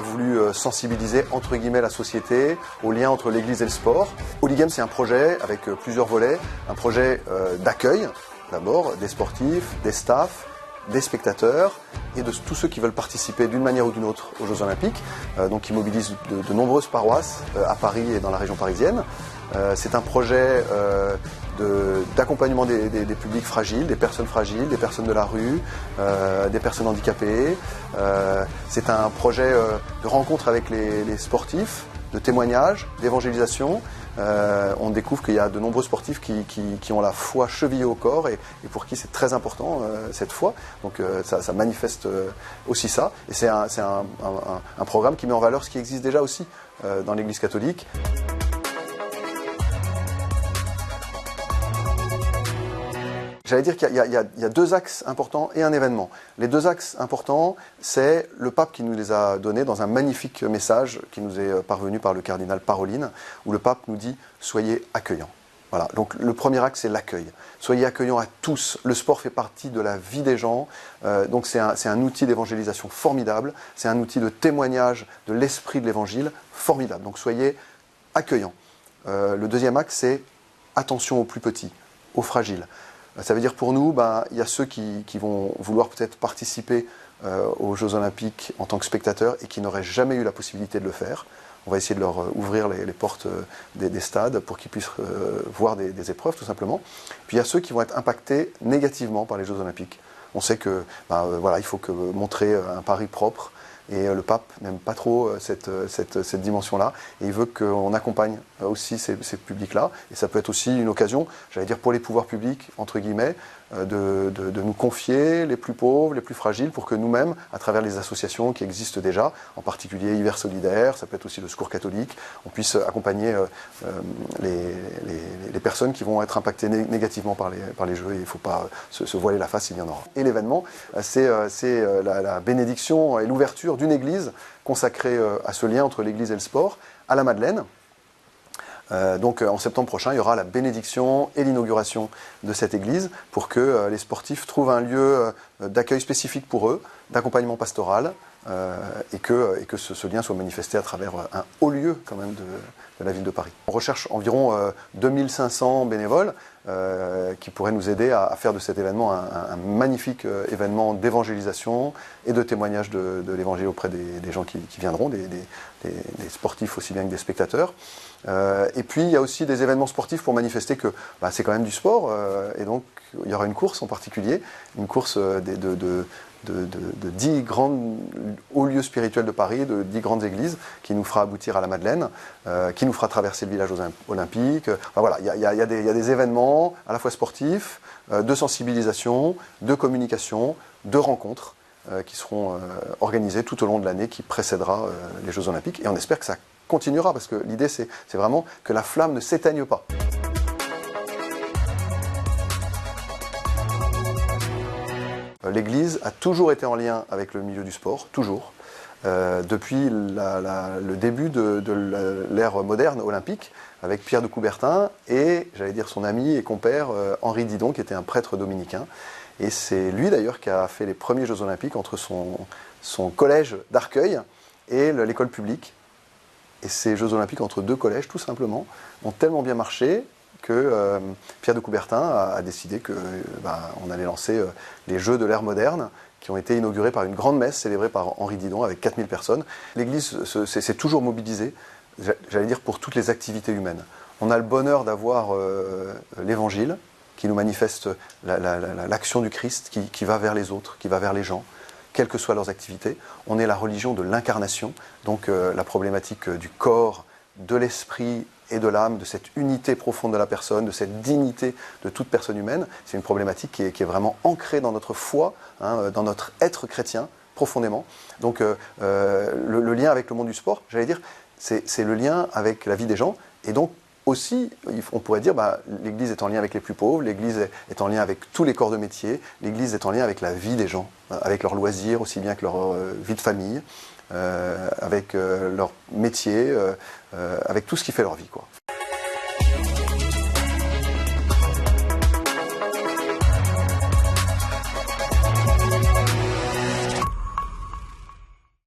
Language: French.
voulu sensibiliser entre guillemets la société au lien entre l'église et le sport. Holy c'est un projet avec plusieurs volets, un projet d'accueil d'abord des sportifs, des staffs, des spectateurs et de tous ceux qui veulent participer d'une manière ou d'une autre aux Jeux Olympiques, donc qui mobilisent de nombreuses paroisses à Paris et dans la région parisienne. C'est un projet d'accompagnement des publics fragiles, des personnes de la rue, des personnes handicapées. C'est un projet de rencontre avec les sportifs, de témoignages, d'évangélisation. On découvre qu'il y a de nombreux sportifs qui ont la foi chevillée au corps et pour qui c'est très important cette foi. Donc ça manifeste aussi ça. Et c'est un programme qui met en valeur ce qui existe déjà aussi dans l'Église catholique. J'allais dire qu'il y a deux axes importants et un événement. Les deux axes importants, c'est le pape qui nous les a donnés dans un magnifique message qui nous est parvenu par le cardinal Parolin, où le pape nous dit « Soyez accueillants ». Voilà. Donc le premier axe, c'est l'accueil. Soyez accueillants à tous. Le sport fait partie de la vie des gens. Donc c'est un outil d'évangélisation formidable. C'est un outil de témoignage de l'esprit de l'évangile formidable. Donc soyez accueillants. Le deuxième axe, c'est attention aux plus petits, aux fragiles. Ça veut dire pour nous, il y a ceux qui vont vouloir peut-être participer aux Jeux Olympiques en tant que spectateurs et qui n'auraient jamais eu la possibilité de le faire. On va essayer de leur ouvrir les portes des stades pour qu'ils puissent voir des épreuves tout simplement. Puis il y a ceux qui vont être impactés négativement par les Jeux Olympiques. On sait que il faut montrer un Paris propre. Et le pape n'aime pas trop cette dimension-là. Et il veut qu'on accompagne aussi ces publics-là. Et ça peut être aussi une occasion, j'allais dire pour les pouvoirs publics, entre guillemets, de nous confier les plus pauvres, les plus fragiles, pour que nous-mêmes, à travers les associations qui existent déjà, en particulier Hiver Solidaire, ça peut être aussi le Secours catholique, on puisse accompagner les personnes qui vont être impactées négativement par les Jeux. Et il ne faut pas se voiler la face, il y en aura. Et l'événement, c'est la bénédiction et l'ouverture d'une église consacrée à ce lien entre l'église et le sport, à la Madeleine. Donc en septembre prochain, il y aura la bénédiction et l'inauguration de cette église pour que les sportifs trouvent un lieu d'accueil spécifique pour eux, d'accompagnement pastoral, et que ce lien soit manifesté à travers un haut lieu quand même de la ville de Paris. On recherche environ 2500 bénévoles qui pourraient nous aider à faire de cet événement un magnifique événement d'évangélisation et de témoignage de l'évangile auprès des gens qui viendront, des sportifs aussi bien que des spectateurs. Et puis il y a aussi des événements sportifs pour manifester que c'est quand même du sport, et donc il y aura une course en particulier, une course de 10 grands hauts lieux spirituels de Paris, de 10 grandes églises, qui nous fera aboutir à la Madeleine, qui nous fera traverser le village olympique. Voilà, il y a des événements à la fois sportifs, de sensibilisation, de communication, de rencontres, qui seront organisés tout au long de l'année qui précédera les Jeux Olympiques. Et on espère que ça continuera, parce que l'idée c'est vraiment que la flamme ne s'éteigne pas. L'Église a toujours été en lien avec le milieu du sport, toujours. Depuis le début de l'ère moderne olympique, avec Pierre de Coubertin et, j'allais dire, son ami et compère Henri Didon, qui était un prêtre dominicain. Et c'est lui d'ailleurs qui a fait les premiers Jeux Olympiques entre son collège d'Arcueil et l'école publique. Et ces Jeux Olympiques entre deux collèges, tout simplement, ont tellement bien marché que Pierre de Coubertin a décidé qu'on allait lancer les Jeux de l'ère moderne, qui ont été inaugurés par une grande messe célébrée par Henri Didon avec 4000 personnes. L'Église s'est toujours mobilisée, j'allais dire, pour toutes les activités humaines. On a le bonheur d'avoir l'Évangile, qui nous manifeste l'action du Christ, qui va vers les autres, qui va vers les gens, quelles que soient leurs activités. On est la religion de l'incarnation, donc la problématique du corps, de l'esprit et de l'âme, de cette unité profonde de la personne, de cette dignité de toute personne humaine. C'est une problématique qui est vraiment ancrée dans notre foi, dans notre être chrétien, profondément. Donc le lien avec le monde du sport, j'allais dire, c'est le lien avec la vie des gens. Et donc aussi, on pourrait dire, l'Église est en lien avec les plus pauvres, l'Église est en lien avec tous les corps de métier, l'Église est en lien avec la vie des gens, avec leurs loisirs aussi bien que leur vie de famille, avec leur métier, avec tout ce qui fait leur vie, quoi.